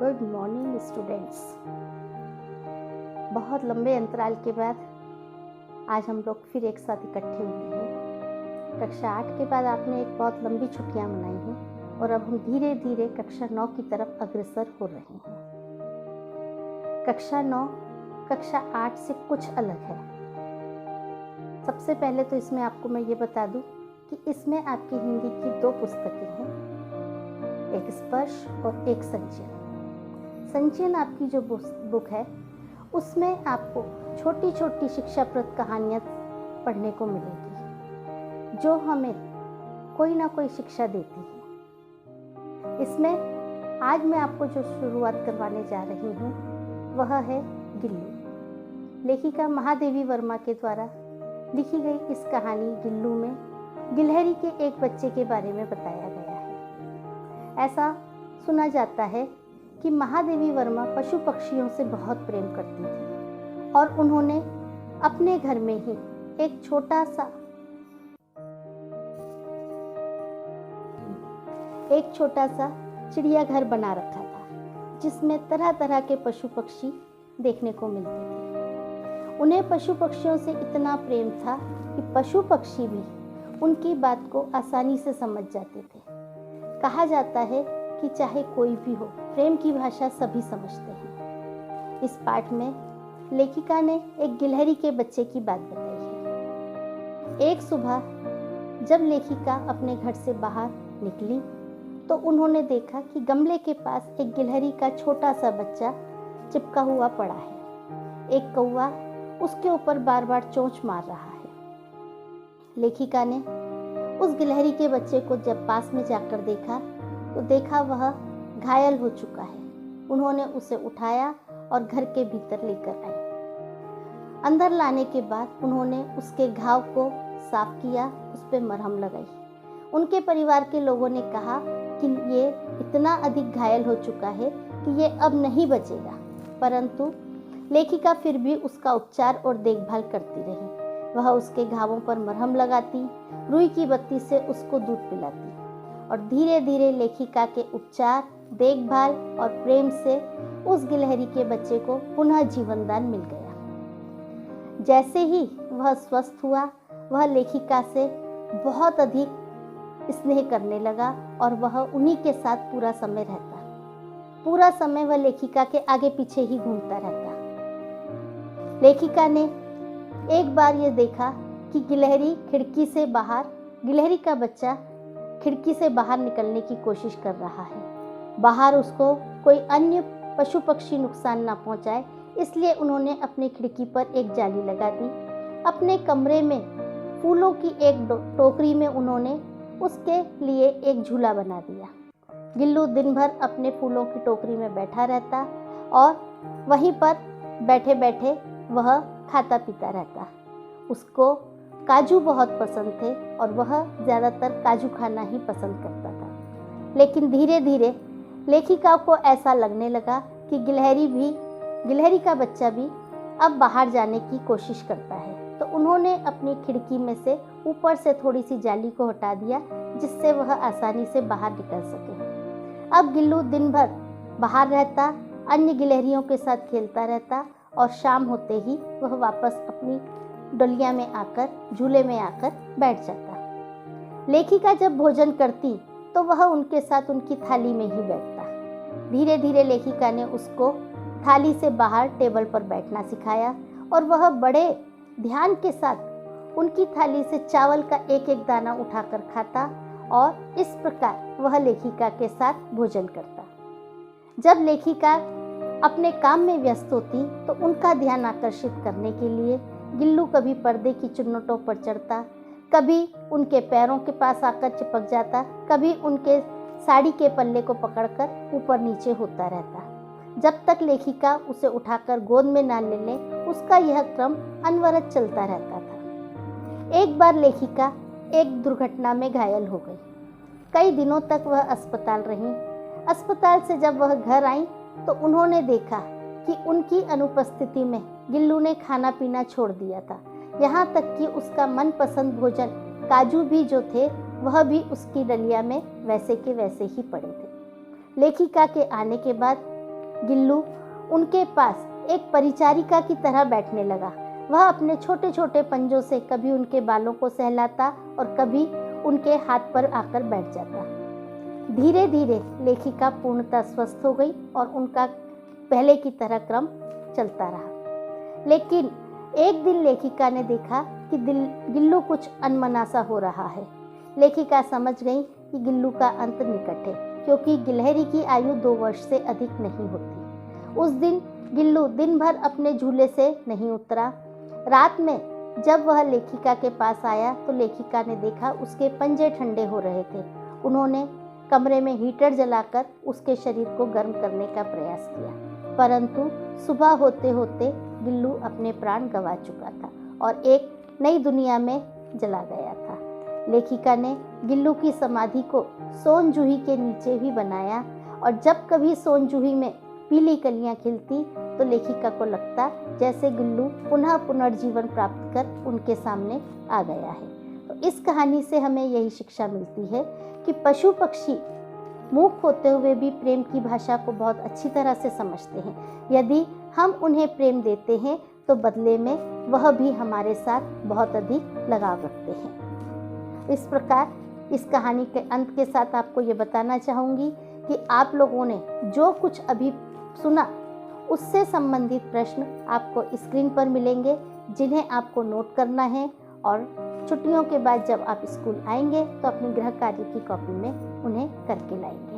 Good morning students. बहुत लंबे अंतराल के बाद आज हम लोग फिर एक साथ इकट्ठे हुए हैं। कक्षा 8 के बाद आपने एक बहुत लंबी छुट्टियां मनाई हैं और अब हम धीरे धीरे कक्षा 9 की तरफ अग्रसर हो रहे हैं। कक्षा 9 कक्षा 8 से कुछ अलग है। सबसे पहले तो इसमें आपको मैं ये बता दूं कि इसमें आपकी हिंदी की 2 पुस्तकें हैं, एक स्पर्श और एक संचयन। संचयन आपकी जो बुक है उसमें आपको छोटी छोटी शिक्षाप्रद कहानियाँ पढ़ने को मिलेगी जो हमें कोई ना कोई शिक्षा देती है। इसमें आज मैं आपको जो शुरुआत करवाने जा रही हूँ वह है गिल्लू। लेखिका महादेवी वर्मा के द्वारा लिखी गई इस कहानी गिल्लू में गिलहरी के एक बच्चे के बारे में बताया गया है। ऐसा सुना जाता है कि महादेवी वर्मा पशु पक्षियों से बहुत प्रेम करती थी और उन्होंने अपने घर में ही एक छोटा सा चिड़ियाघर बना रखा था जिसमें तरह तरह के पशु पक्षी देखने को मिलते थे। उन्हें पशु पक्षियों से इतना प्रेम था कि पशु पक्षी भी उनकी बात को आसानी से समझ जाते थे। कहा जाता है कि चाहे कोई भी हो, प्रेम की भाषा सभी समझते हैं। इस पाठ में लेखिका ने एक गिलहरी के बच्चे की बात बताई है। एक सुबह जब लेखिका अपने घर से बाहर निकली तो उन्होंने देखा कि गमले के पास एक गिलहरी का छोटा सा बच्चा चिपका हुआ पड़ा है। एक कौवा उसके ऊपर बार बार चोंच मार रहा है। लेखिका ने उस गिलहरी के बच्चे को जब पास में जाकर देखा तो देखा वह घायल हो चुका है। उन्होंने उसे उठाया और घर के भीतर लेकर आए। अंदर लाने के बाद उन्होंने उसके घाव को साफ किया, उस पर मरहम लगाई। उनके परिवार के लोगों ने कहा कि ये इतना अधिक घायल हो चुका है कि ये अब नहीं बचेगा, परंतु लेखिका फिर भी उसका उपचार और देखभाल करती रही। वह उसके घावों पर मरहम लगाती, रुई की बत्ती से उसको दूध पिलाती और धीरे धीरे लेखिका के उपचार, देखभाल और प्रेम से उस गिलहरी के बच्चे को पुनः जीवन दान मिल गया। जैसे ही वह स्वस्थ हुआ, वह लेखिका से बहुत अधिक स्नेह करने लगा और वह उन्हीं के साथ पूरा समय रहता। पूरा समय वह लेखिका के आगे पीछे ही घूमता रहता। लेखिका ने एक बार यह देखा कि गिलहरी का बच्चा खिड़की से बाहर निकलने की कोशिश कर रहा है। बाहर उसको कोई अन्य पशु पक्षी नुकसान ना पहुंचाए, इसलिए उन्होंने अपनी खिड़की पर एक जाली लगा दी। अपने कमरे में फूलों की एक टोकरी में उन्होंने उसके लिए एक झूला बना दिया। गिल्लू दिन भर अपने फूलों की टोकरी में बैठा रहता और वहीं पर बैठे बैठे वह खाता पीता रहता। उसको काजू बहुत पसंद थे और वह ज़्यादातर काजू खाना ही पसंद करता था। लेकिन धीरे धीरे लेखिका को ऐसा लगने लगा कि गिलहरी का बच्चा भी अब बाहर जाने की कोशिश करता है, तो उन्होंने अपनी खिड़की में से ऊपर से थोड़ी सी जाली को हटा दिया जिससे वह आसानी से बाहर निकल सके। अब गिल्लू दिन भर बाहर रहता, अन्य गिलहरियों के साथ खेलता रहता और शाम होते ही वह वापस अपनी डलिया में आकर, झूले में आकर बैठ जाता। लेखिका जब भोजन करती तो वह उनके साथ उनकी थाली में ही बैठता। धीरे धीरे लेखिका ने उसको थाली से बाहर टेबल पर बैठना सिखाया और वह बड़े ध्यान के साथ उनकी थाली से चावल का एक एक दाना उठाकर खाता और इस प्रकार वह लेखिका के साथ भोजन करता। जब लेखिका अपने काम में व्यस्त होती तो उनका ध्यान आकर्षित करने के लिए गिल्लू कभी पर्दे की चुन्नटों पर चढ़ता, कभी उनके पैरों के पास आकर चिपक जाता, कभी उनके साड़ी के पल्ले को पकड़कर ऊपर नीचे होता रहता। जब तक लेखिका उसे उठाकर गोद में ना ले ले, उसका यह क्रम अनवरत चलता रहता था। एक बार लेखिका एक दुर्घटना में घायल हो गई। कई दिनों तक वह अस्पताल रही। अस्पताल से जब वह घर आई तो उन्होंने देखा कि उनकी अनुपस्थिति में गिल्लू ने खाना पीना छोड़ दिया था। यहाँ तक कि उसका मनपसंद भोजन काजू भी जो थे वह भी उसकी डलिया में वैसे के वैसे ही पड़े थे। लेखिका के आने के बाद गिल्लू उनके पास एक परिचारिका की तरह बैठने लगा। वह अपने छोटे छोटे पंजों से कभी उनके बालों को सहलाता और कभी उनके हाथ पर आकर बैठ जाता। धीरे धीरे लेखिका पूर्णतः स्वस्थ हो गई और उनका पहले की तरह क्रम चलता रहा। लेकिन एक दिन लेखिका ने देखा कि गिल्लू कुछ अनमना सा हो रहा है। लेखिका समझ गई कि गिल्लू का अंत निकट है, क्योंकि गिलहरी की आयु 2 वर्ष से अधिक नहीं होती। उस दिन गिल्लू दिन भर अपने झूले से नहीं उतरा। रात में जब वह लेखिका के पास आया तो लेखिका ने देखा उसके पंजे ठंडे हो रहे थे। उन्होंने कमरे में हीटर जलाकर उसके शरीर को गर्म करने का प्रयास किया, परंतु सुबह होते होते गिल्लू अपने प्राण गंवा चुका था और एक नई दुनिया में चला गया था। लेखिका ने गिल्लू की समाधि को सोन जूही के नीचे ही बनाया और जब कभी सोन जूही में पीली कलियां खिलती तो लेखिका को लगता जैसे गिल्लू पुनः पुनर्जीवन प्राप्त कर उनके सामने आ गया है। तो इस कहानी से हमें यही शिक्षा मिलती है कि पशु पक्षी मूक होते हुए भी प्रेम की भाषा को बहुत अच्छी तरह से समझते हैं। यदि हम उन्हें प्रेम देते हैं तो बदले में वह भी हमारे साथ बहुत अधिक लगाव रखते हैं। इस प्रकार इस कहानी के अंत के साथ आपको ये बताना चाहूँगी कि आप लोगों ने जो कुछ अभी सुना उससे संबंधित प्रश्न आपको स्क्रीन पर मिलेंगे, जिन्हें आपको नोट करना है और छुट्टियों के बाद जब आप स्कूल आएंगे तो अपनी गृह कार्य की कॉपी में उन्हें करके लाएंगे।